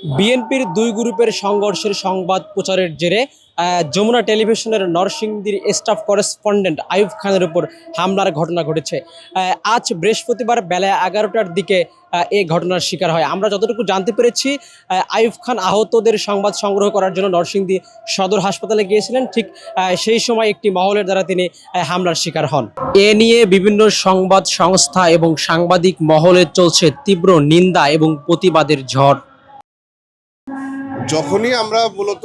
বিএনপির দুই গ্রুপের সংঘর্ষের সংবাদ প্রচারের জেরে যমুনা টেলিভিশনের নরসিংদীর স্টাফ করেসপন্ডেন্ট আইয়ুব খানের উপর হামলার ঘটনা ঘটেছে। আজ বৃহস্পতিবার বেলা 11টার দিকে এই ঘটনার শিকার হয়। আমরা যতটুকু জানতে পেরেছি, আইয়ুব খান আহতদের সংবাদ সংগ্রহ করার জন্য নরসিংদী সদর হাসপাতালে গিয়েছিলেন। ঠিক সেই সময় একটি মহলের দ্বারা তিনি হামলার শিকার হন। এ নিয়ে বিভিন্ন সংবাদ সংস্থা এবং সাংবাদিক মহলে চলছে তীব্র নিন্দা এবং প্রতিবাদের ঝড়। যখনই আমরা মূলত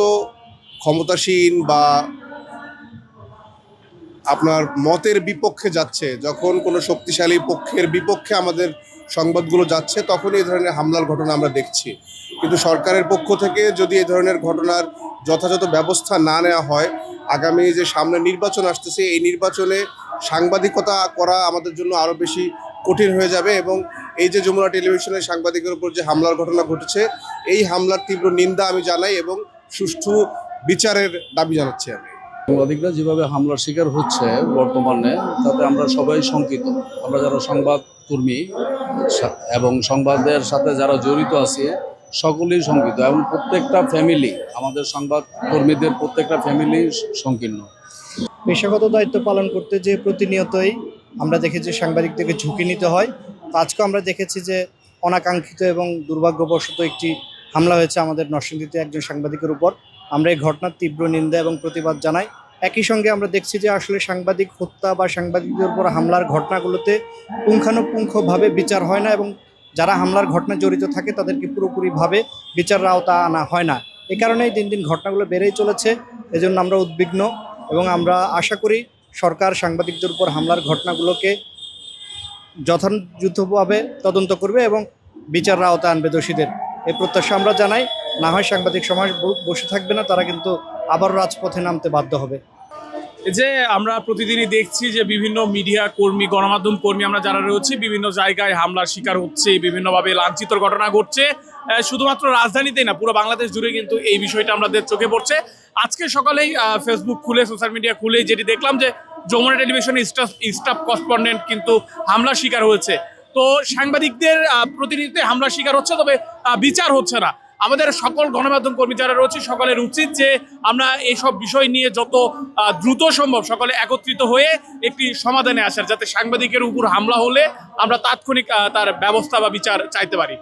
ক্ষমতাসীন বা আপনার মতের বিপক্ষে যাচ্ছে, যখন কোনো শক্তিশালী পক্ষের বিপক্ষে আমাদের সংবাদগুলো যাচ্ছে, তখন এই ধরনের হামলার ঘটনা আমরা দেখছি। কিন্তু সরকারের পক্ষ থেকে যদি এই ধরনের ঘটনার যথাযথ ব্যবস্থা না নেওয়া হয়, আগামী যে সামনে নির্বাচন আসতেছে, এই নির্বাচনে সাংবাদিকতা করা আমাদের জন্য আরও বেশি কঠিন হয়ে যাবে। এবং এই যে যমুনা টেলিভিশনের সাংবাদিকের উপর যে হামলার ঘটনা ঘটেছে, এই হামলার তীব্র নিন্দা আমি জানাই এবং সুষ্ঠু বিচারের দাবি জানাচ্ছি আমি। সাংবাদিকরা যেভাবে হামলার শিকার হচ্ছে বর্তমানে, তাতে আমরা সবাই শঙ্কিত। আমরা যারা সংবাদ কর্মী এবং সংবাদের সাথে যারা জড়িত আছে সকলেই শঙ্কিত, এবং প্রত্যেকটা ফ্যামিলি, আমাদের সংবাদ কর্মীদের প্রত্যেকটা ফ্যামিলি সংকীর্ণ। পেশাগত দায়িত্ব পালন করতে যে প্রতিনিয়তই আমরা দেখেছি সাংবাদিকদেরকে ঝুঁকি নিতে হয়। তো আজকেও আমরা দেখেছি যে অনাকাঙ্ক্ষিত এবং দুর্ভাগ্যবশত একটি হামলা হয়েছে আমাদের নরসিংদীতে একজন সাংবাদিকের উপর। আমরা এই ঘটনার তীব্র নিন্দা এবং প্রতিবাদ জানাই। একই সঙ্গে আমরা দেখছি যে আসলে সাংবাদিক হত্যা বা সাংবাদিকদের উপর হামলার ঘটনাগুলোতে পুঙ্খানুপুঙ্খভাবে বিচার হয় না, এবং যারা হামলার ঘটনায় জড়িত থাকে তাদেরকে পুরোপুরিভাবে বিচারের আওতা আনা হয় না। এই কারণেই দিন দিন ঘটনাগুলো বেড়েই চলেছে। এজন্য আমরা উদ্বিগ্ন এবং আমরা আশা করি সরকার সাংবাদিকদের উপর হামলার ঘটনাগুলোকে যথাযথভাবে তদন্ত করবে এবং বিচারের আওতা আনবে দোষীদের। এই প্রত্যাশা আমরা জানাই। না হয় সাংবাদিক সমাজ বসে থাকবে না, তারা কিন্তু আবারও রাজপথে নামতে বাধ্য হবে। যে আমরা প্রতিদিনই দেখছি যে বিভিন্ন মিডিয়া কর্মী, গণমাধ্যম কর্মী আমরা যারা রয়েছি, বিভিন্ন জায়গায় হামলার শিকার হচ্ছে, বিভিন্নভাবে লাঞ্ছিত ঘটনা ঘটছে। শুধুমাত্র রাজধানীতেই না, পুরো বাংলাদেশ জুড়ে কিন্তু এই বিষয়টা আমাদের চোখে পড়ছে। আজকে সকালেই ফেসবুক খুলে, সোশ্যাল মিডিয়া খুলে যেটি দেখলাম যে যমুনা টেলিভিশনের স্টাফ করেসপন্ডেন্ট কিন্তু হামলার শিকার হয়েছে। তো সাংবাদিকদের প্রতিনিধিত্ব হামলার শিকার হচ্ছে, তবে বিচার হচ্ছে না। আমাদের সকল গণমাধ্যম কর্মী যারা রয়েছে সকলের উচিত যে আমরা এইসব বিষয় নিয়ে যত দ্রুত সম্ভব সকলে একত্রিত হয়ে একটি সমাধানে আসার, যাতে সাংবাদিকের উপর হামলা হলে আমরা তাৎক্ষণিক তার ব্যবস্থা বা বিচার চাইতে পারি।